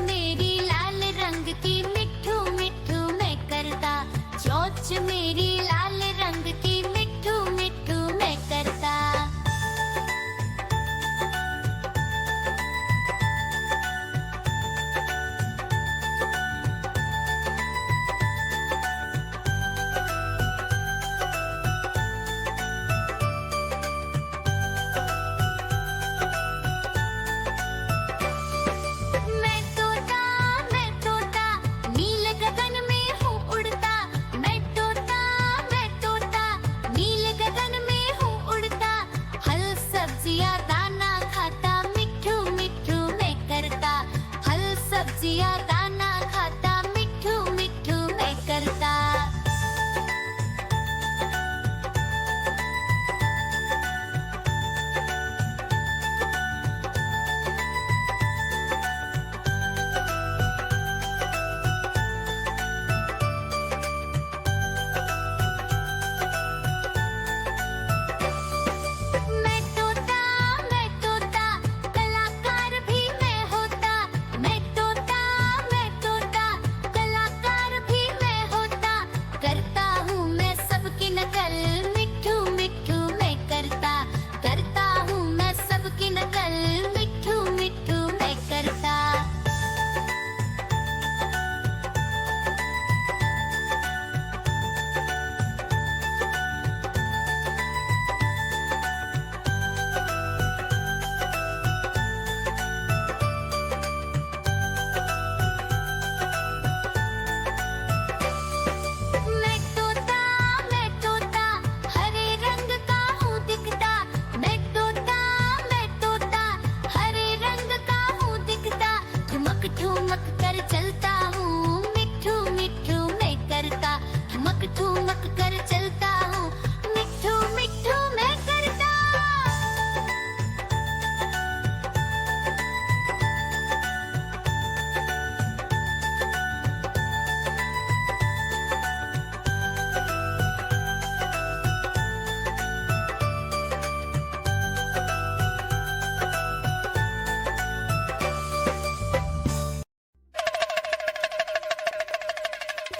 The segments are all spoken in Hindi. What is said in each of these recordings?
मेरी लाल रंग की मिठू मिठू मैं करता, चोंच मेरी लाल रंग की मिठू मिठू मैं करता। मैं तोता नील गगन में हूँ उड़ता, मैं तोता नील गगन में हूँ उड़ता। हल सब्जियाँ दाना खाता, मिठू मिठू मैं करता, हल सब्जियाँ दाना खाता, मिठू मिठू मैं करता। मैं तोता कलाकार भी मैं होता, मैं तोता कलाकार भी मैं होता। करता हूँ मैं सबकी नकल, मिठू मिठू मैं करता, करता हूँ मैं सबकी नकल, मिठू मिठू मैं करता। मैं तोता हरे रंग का हूँ दिखता, मैं तोता हरे रंग का हूँ दिखता। ठुमक ठुमक कर चलता हूँ, मिठू मिठू मैं करता, ठुमक ठुमक कर चलता हूँ, मिठू मिठू मैं करता।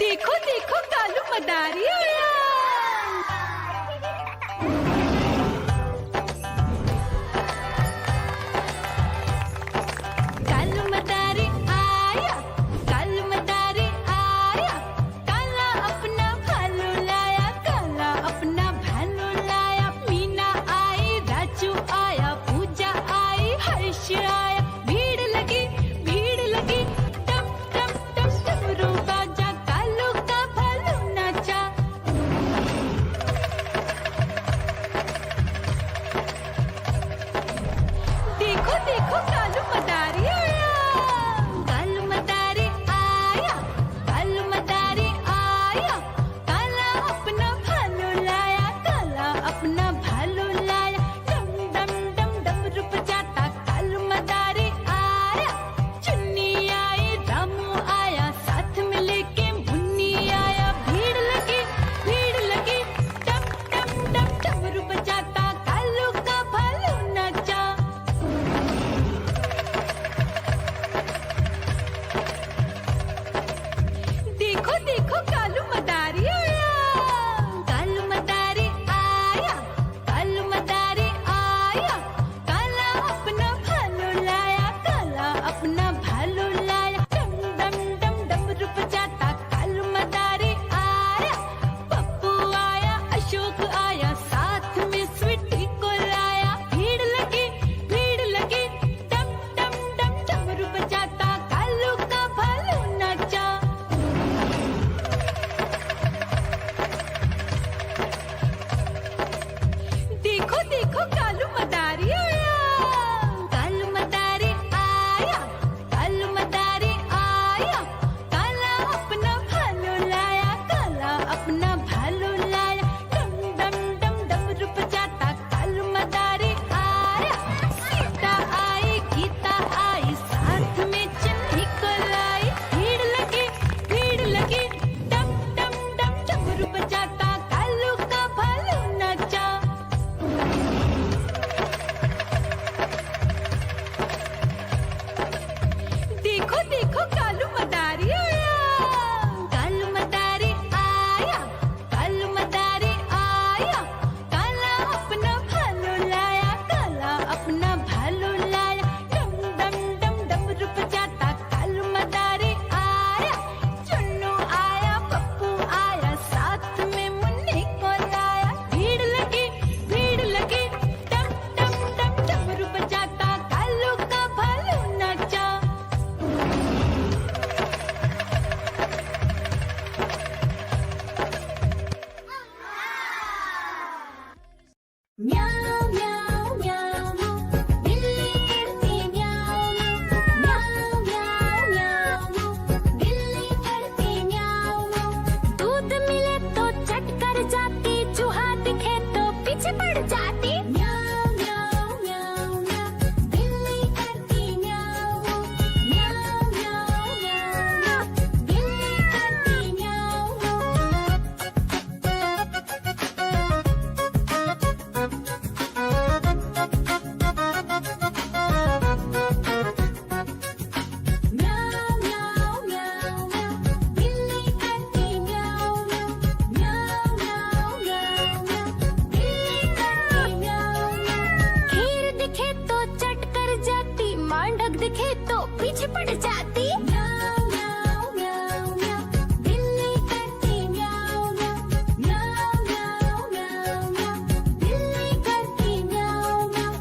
देखो देखो कालू मदारी आया। कालू मदारी आया, कालू मदारी आया। काला अपना भालू लाया, काला अपना भालू लाया। मीना आई, राजू आया, पूजा आई, हर्ष आया। भीड़ लगी टम टम टम डमरू बाजा, कालू का भालू नाचा। देखो देखो कालू मदारी आया, कालू मदारी आया, कालू मदारी आया। काला अपना भालू लाया, काला अपना भालू लाया। डम डम डम डमरू बजाता कालू मदारी बाघ दिखे तो पीछे पड़ जाती। म्याऊं म्याऊं म्याऊं म्याऊं, बिल्ली करती म्याऊं म्याऊं। म्याऊं म्याऊं म्याऊं म्याऊं, बिल्ली करती म्याऊं म्याऊं।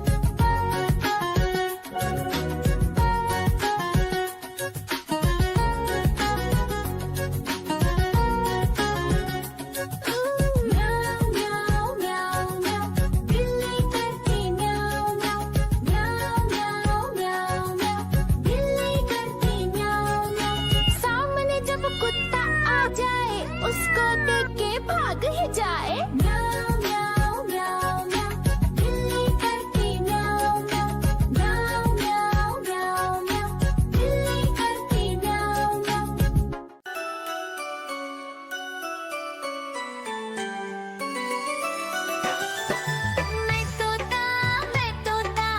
म्याऊं म्याऊं म्याऊं म्याऊं, बिल्ली करती म्याऊं म्याऊं। म्याऊं म्याऊं म्याऊं म्याऊं, बिल्ली करती म्याऊं म्याऊं। सामने जब कुत्ता आ जाए उसको देख के भाग ही जाए। म्याऊं म्याऊं म्याऊं म्याऊं, बिल्ली करती म्याऊं म्याऊं। म्याऊं म्याऊं म्याऊं म्याऊं, बिल्ली करती म्याऊं म्याऊं। मैं तोता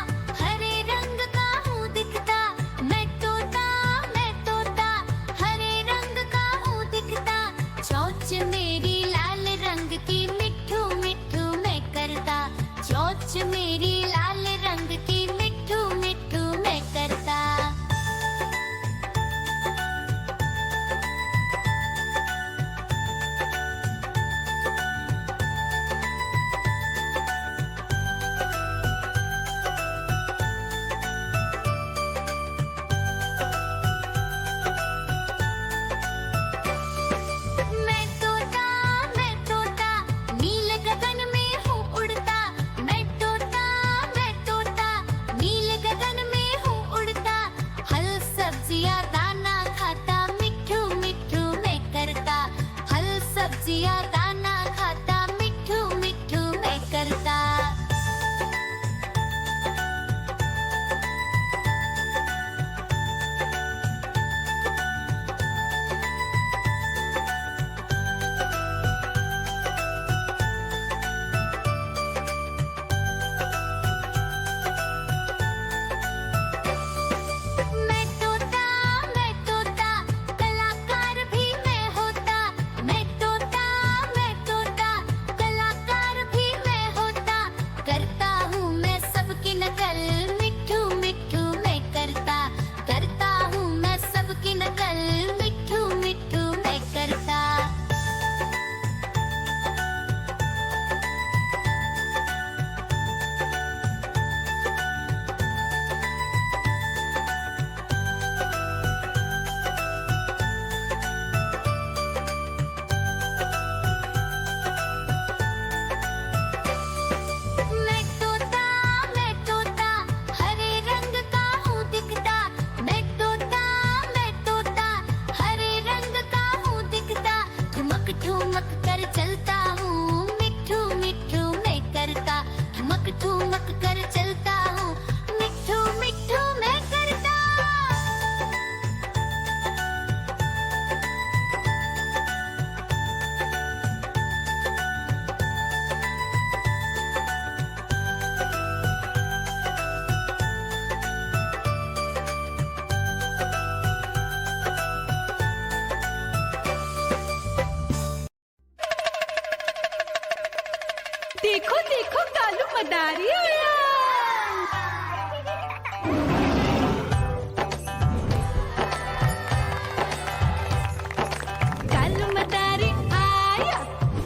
हरे रंग का हूँ दिखता। मैं तोता हरे रंग का हूँ दिखता। चोंच मेरी लाल रंग की, मिट्ठू मिट्ठू मैं करता। चोंच मेरी लाल रंग की, मिट्ठू मिट्ठू मैं करता। मैं तोता नील गगन में हूँ उड़ता। मैं तोता नील गगन में हूँ उड़ता। फल सब्जियाँ दाना खाता, मिट्ठू मिट्ठू मैं करता। फल सब्जियाँ दाना खाता, मिट्ठू मिट्ठू मैं करता। मैं तोता कलाकार भी मैं होता। मैं तोता कलाकार भी मैं होता। करता हूँ मैं सबकी नकल, मिट्ठू मिट्ठू मैं करता। करता हूँ मैं सबकी नकल, मिट्ठू मिट्ठू मैं करता। मैं तोता हरे रंग का हूँ दिखता। मैं तोता हरे रंग का हूँ दिखता। ठुमक ठुमक कर चलता हूँ, मिट्ठू मिट्ठू मैं करता। ठुमक ठुमक कर चलता हूँ, मिट्ठू मिट्ठू मैं करता। देखो देखो कालू मदारी आया। कालू मदारी आया,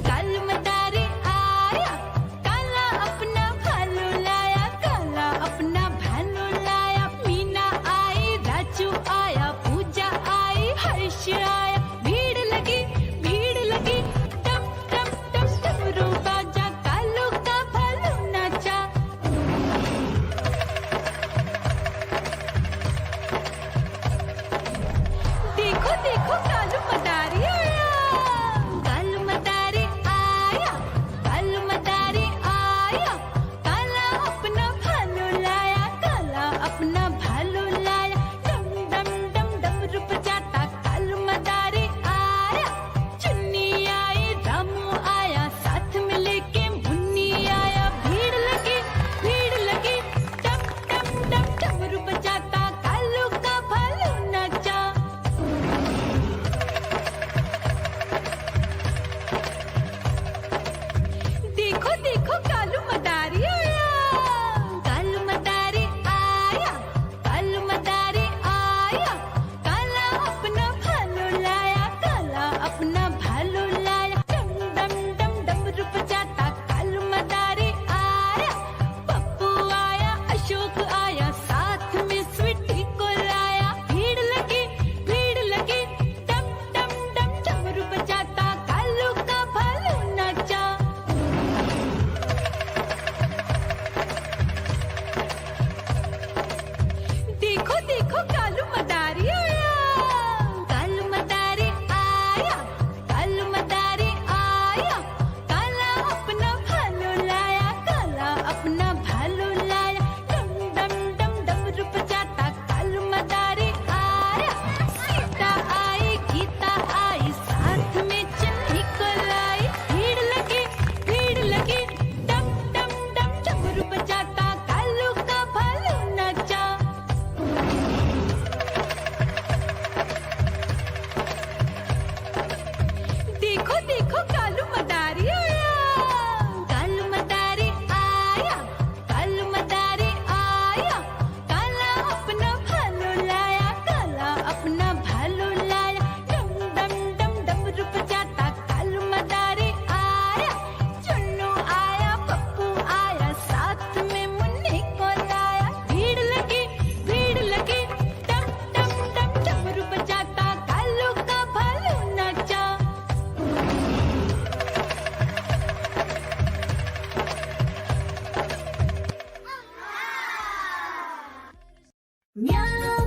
कालू मदारी आया। काला अपना भालू लाया, काला अपना भालू लाया। मीना आई, राजू आया, पूजा आई, हर्ष आया। भीड़ लगी टम टम टम डमरू बाजा। कालू का भालू नाचा, देखो कालू मदारी आया, कालू मदारी आया, कालू मदारी आया, काला अपना भालू लाया, काला अपना भालू लाया, डम डम डम डमरू बजाता कालू मदारी आया। सीता आई गीता आई साथ में चन्नी को लाई, भीड़ लगी डम डम डम डमरू बजाता कालू का भालू नाचा। देखो देखो कालू मदारी आया, कालू मदारी आया, कालू मदारी आया, काला अपना भालू लाया, काला अपना भालू लाया, डम डम डम डमरू बजाता कालू मदारी आया। चुन्नू आया पप्पू आया साथ में मुन्नी को लाया, भीड़ लगी डम डम डम डमरू बजाता कालू का भालू नाचा। म्याऊ